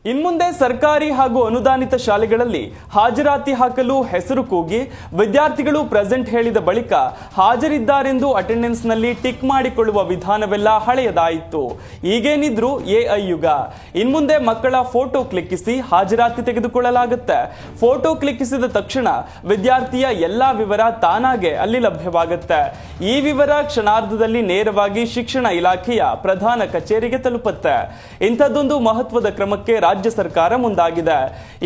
ಇನ್ಮುಂದೆ ಸರ್ಕಾರಿ ಹಾಗೂ ಅನುದಾನಿತ ಶಾಲೆಗಳಲ್ಲಿ ಹಾಜರಾತಿ ಹಾಕಲು ಹೆಸರು ಕೂಗಿ ವಿದ್ಯಾರ್ಥಿಗಳು ಪ್ರೆಸೆಂಟ್ ಹೇಳಿದ ಬಳಿಕ ಹಾಜರಿದ್ದಾರೆಂದು ಅಟೆಂಡೆನ್ಸ್ನಲ್ಲಿ ಟಿಕ್ ಮಾಡಿಕೊಳ್ಳುವ ವಿಧಾನವೆಲ್ಲ ಹಳೆಯದಾಯಿತು. ಈಗೇನಿದ್ರು ಎಐ ಯುಗ. ಇನ್ಮುಂದೆ ಮಕ್ಕಳ ಫೋಟೋ ಕ್ಲಿಕ್ಕಿಸಿ ಹಾಜರಾತಿ ತೆಗೆದುಕೊಳ್ಳಲಾಗುತ್ತೆ. ಫೋಟೋ ಕ್ಲಿಕ್ಕಿಸಿದ ತಕ್ಷಣ ವಿದ್ಯಾರ್ಥಿಯ ಎಲ್ಲಾ ವಿವರ ತಾನಾಗೆ ಅಲ್ಲಿ ಲಭ್ಯವಾಗುತ್ತೆ. ಈ ವಿವರ ಕ್ಷಣಾರ್ಧದಲ್ಲಿ ನೇರವಾಗಿ ಶಿಕ್ಷಣ ಇಲಾಖೆಯ ಪ್ರಧಾನ ಕಚೇರಿಗೆ ತಲುಪುತ್ತೆ. ಇಂಥದ್ದೊಂದು ಮಹತ್ವದ ಕ್ರಮಕ್ಕೆ ರಾಜ್ಯ ಸರ್ಕಾರ ಮುಂದಾಗಿದೆ.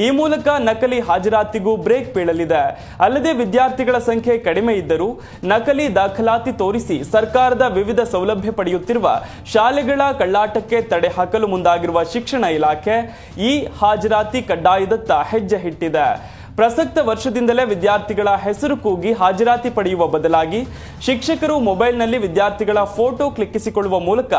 ಈ ಮೂಲಕ ನಕಲಿ ಹಾಜರಾತಿಗೂ ಬ್ರೇಕ್ ಬೀಳಲಿದೆ. ಅಲ್ಲದೆ ವಿದ್ಯಾರ್ಥಿಗಳ ಸಂಖ್ಯೆ ಕಡಿಮೆ ಇದ್ದರೂ ನಕಲಿ ದಾಖಲಾತಿ ತೋರಿಸಿ ಸರ್ಕಾರದ ವಿವಿಧ ಸೌಲಭ್ಯ ಪಡೆಯುತ್ತಿರುವ ಶಾಲೆಗಳ ಕಳ್ಳಾಟಕ್ಕೆ ತಡೆ ಹಾಕಲು ಮುಂದಾಗಿರುವ ಶಿಕ್ಷಣ ಇಲಾಖೆ ಈ ಹಾಜರಾತಿ ಕಡ್ಡಾಯದತ್ತ ಹೆಜ್ಜೆ ಇಟ್ಟಿದೆ. ಪ್ರಸಕ್ತ ವರ್ಷದಿಂದಲೇ ವಿದ್ಯಾರ್ಥಿಗಳ ಹೆಸರು ಕೂಗಿ ಹಾಜರಾತಿ ಪಡೆಯುವ ಬದಲಾಗಿ ಶಿಕ್ಷಕರು ಮೊಬೈಲ್ನಲ್ಲಿ ವಿದ್ಯಾರ್ಥಿಗಳ ಫೋಟೋ ಕ್ಲಿಕ್ಕಿಸಿಕೊಳ್ಳುವ ಮೂಲಕ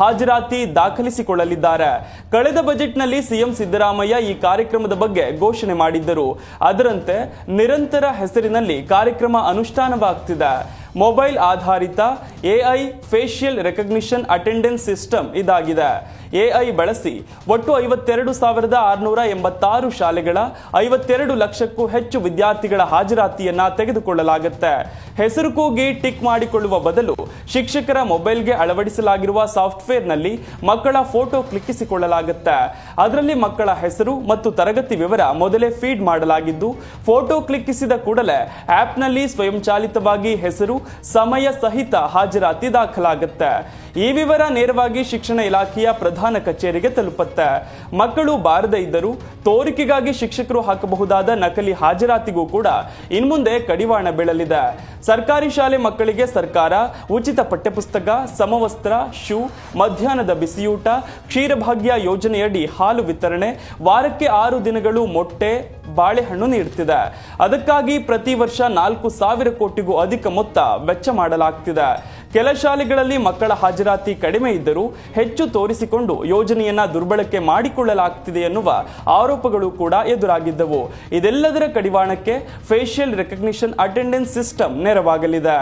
ಹಾಜರಾತಿ ದಾಖಲಿಸಿಕೊಳ್ಳಲಿದ್ದಾರೆ. ಕಳೆದ ಬಜೆಟ್ನಲ್ಲಿ ಸಿಎಂ ಸಿದ್ದರಾಮಯ್ಯ ಈ ಕಾರ್ಯಕ್ರಮದ ಬಗ್ಗೆ ಘೋಷಣೆ ಮಾಡಿದ್ದರು. ಅದರಂತೆ ನಿರಂತರ ಹೆಸರಿನಲ್ಲಿ ಕಾರ್ಯಕ್ರಮ ಅನುಷ್ಠಾನವಾಗುತ್ತಿದೆ. ಮೊಬೈಲ್ ಆಧಾರಿತ AI facial recognition attendance system ಇದಾಗಿದೆ. ಎಐ ಬಳಸಿ ಒಟ್ಟು 52,686 ಶಾಲೆಗಳ 52 ಲಕ್ಷಕ್ಕೂ ಹೆಚ್ಚು ವಿದ್ಯಾರ್ಥಿಗಳ ಹಾಜರಾತಿಯನ್ನ ತೆಗೆದುಕೊಳ್ಳಲಾಗುತ್ತೆ. ಹೆಸರು ಕೂಗಿ ಟಿಕ್ ಮಾಡಿಕೊಳ್ಳುವ ಬದಲು ಶಿಕ್ಷಕರ ಮೊಬೈಲ್ಗೆ ಅಳವಡಿಸಲಾಗಿರುವ ಸಾಫ್ಟ್ವೇರ್ನಲ್ಲಿ ಮಕ್ಕಳ ಫೋಟೋ ಕ್ಲಿಕ್ಕಿಸಿಕೊಳ್ಳಲಾಗುತ್ತೆ. ಅದರಲ್ಲಿ ಮಕ್ಕಳ ಹೆಸರು ಮತ್ತು ತರಗತಿ ವಿವರ ಮೊದಲೇ ಫೀಡ್ ಮಾಡಲಾಗಿದ್ದು, ಫೋಟೋ ಕ್ಲಿಕ್ಕಿಸಿದ ಕೂಡಲೇ ಆಪ್ನಲ್ಲಿ ಸ್ವಯಂಚಾಲಿತವಾಗಿ ಹೆಸರು, ಸಮಯ ಸಹಿತ ಹಾಜರಾತಿ ದಾಖಲಾಗುತ್ತೆ. ಈ ವಿವರ ನೇರವಾಗಿ ಶಿಕ್ಷಣ ಇಲಾಖೆಯ ಪ್ರಧಾನ ಕಚೇರಿಗೆ ತಲುಪುತ್ತೆ. ಮಕ್ಕಳು ಬಾರದೇ ಇದ್ದರೂ ತೋರಿಕೆಗಾಗಿ ಶಿಕ್ಷಕರು ಹಾಕಬಹುದಾದ ನಕಲಿ ಹಾಜರಾತಿಗೂ ಕೂಡ ಇನ್ಮುಂದೆ ಕಡಿವಾಣ ಬೀಳಲಿದೆ. ಸರ್ಕಾರಿ ಶಾಲೆ ಮಕ್ಕಳಿಗೆ ಸರ್ಕಾರ ಉಚಿತ ಪಠ್ಯಪುಸ್ತಕ, ಸಮವಸ್ತ್ರ, ಶೂ, ಮಧ್ಯಾಹ್ನದ ಬಿಸಿಯೂಟ, ಕ್ಷೀರಭಾಗ್ಯ ಯೋಜನೆಯಡಿ ಹಾಲು ವಿತರಣೆ, ವಾರಕ್ಕೆ 6 ದಿನಗಳು ಮೊಟ್ಟೆ, ಬಾಳೆಹಣ್ಣು ನೀಡುತ್ತಿದೆ. ಅದಕ್ಕಾಗಿ ಪ್ರತಿ ವರ್ಷ 4,000 ಕೋಟಿಗೂ ಅಧಿಕ ಮೊತ್ತ ವೆಚ್ಚ ಮಾಡಲಾಗ್ತಿದೆ. ಕೆಲ ಶಾಲೆಗಳಲ್ಲಿ ಮಕ್ಕಳ ಹಾಜರಾತಿ ಕಡಿಮೆ ಇದ್ದರೂ ಹೆಚ್ಚು ತೋರಿಸಿಕೊಂಡು ಯೋಜನೆಯನ್ನ ದುರ್ಬಳಕೆ ಮಾಡಿಕೊಳ್ಳಲಾಗ್ತಿದೆ ಎನ್ನುವ ಆರೋಪಗಳು ಕೂಡ ಎದುರಾಗಿದ್ದವು. ಇದೆಲ್ಲದರ ಕಡಿವಾಣಕ್ಕೆ ಫೇಶಿಯಲ್ ರೆಕಗ್ನಿಷನ್ ಅಟೆಂಡೆನ್ಸ್ ಸಿಸ್ಟಮ್ ನೆರವಾಗಲಿದೆ.